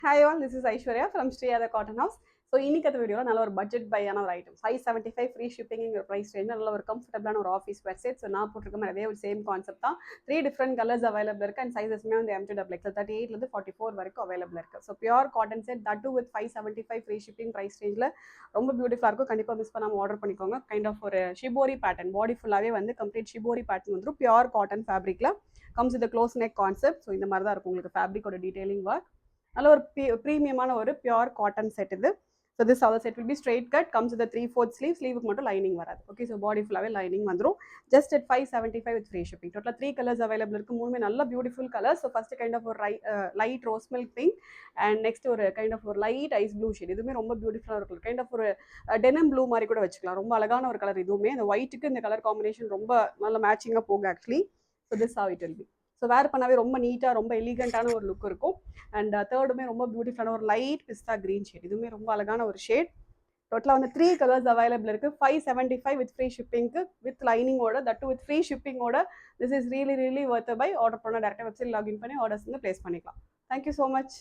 Hi all, this is Aishwarya from Sriyada Cotton House. So இன்னைக்கு அந்த வீடியோவில் நல்ல ஒரு பட்ஜெட் பையான ஒரு ஐட்டம் 575 ஃப்ரீ ஷிப்பிங்கிற ப்ரைஸ் ரேஞ்ச் நல்ல ஒரு கம்ஃபர்டபுளான ஒரு ஆஃபீஸ் வெப்சைட். ஸோ நான் போட்டிருக்க அதே ஒரு சேம் கான்செப்ட் தான். 3 டிஃப்ரெண்ட் கலர்ஸ் அவைலபிள் இருக்குது அண்ட் சைஸஸ்மே வந்து M2XX 38 44 வரைக்கும் அவைலபிள் இருக்குது. So pure cotton set that too with 575 free shipping price ரேஞ்சில் ரொம்ப பியூட்டிஃபுல்லாக இருக்கும். கண்டிப்பாக மிஸ் பண்ணாமல் ஆர்டர் பண்ணிக்கோங்க. கைண்ட் ஆஃப் ஒரு ஷிபோரி பேட்டர்ன், பாடி ஃபுல்லாகவே வந்து கம்ப்ளீட் ஷிபோரி பேட்டர்ன் வந்துடும். பியூர் காட்டன் ஃபேப்ரிக்கில் comes with close neck concept. So இந்த மாதிரி தான் இருக்கும் உங்களுக்கு ஃபேப்ரிக்கோட டீடைலிங் ஒர்க். நல்ல ஒரு ப்ரீமியமான ஒரு பியூர் காட்டன் செட் இது. So this other set will be straight cut, comes with a 3/4 sleeve, sleeve மட்டும் lining வராது. Okay, so body full lining வந்துரும். Just at 575 with free shipping. Total 3 colors available இருக்கு. மூணுமே நல்ல beautiful colors. So first kind of ஒரு light rose milk pink and next ஒரு kind of ஒரு light ice blue shade. இதுமே ரொம்ப beautiful இருக்கும். Kind of ஒரு denim blue மாதிரி கூட வச்சுக்கலாம். ரொம்ப அழகான ஒரு கலர் இதுவுமே. இந்த whiteக்கு இந்த கலர் காம்பினேஷன் ரொம்ப நல்ல மேட்சிங்கா போகும் actually. So this how it will be. So wear பண்ணாவே ரொம்ப நீட்டாக ரொம்ப எலிகண்டான ஒரு லுக் இருக்கும். அண்ட் தேர்டுமே ரொம்ப பியூட்டிஃபுல்லான ஒரு லைட் பிஸ்தா கிரீன் ஷேட். இதுவுமே ரொம்ப அழகான ஒரு ஷேட். டோட்டலாக வந்து 3 கலர்ஸ் அவைலபிள் இருக்குது. 575 வித் ஃப்ரீ ஷிப்பிங்க்கு வித் லைனிங்கோட, தட் வித் ஃப்ரீ ஷிப்பிங்கோட. This is really worth buy. Order பண்ண டேரக்டாக வெப்சைட் லாகின் பண்ணி ஆர்டர்ஸ் வந்து பிளேஸ் பண்ணிக்கலாம். Thank you so much.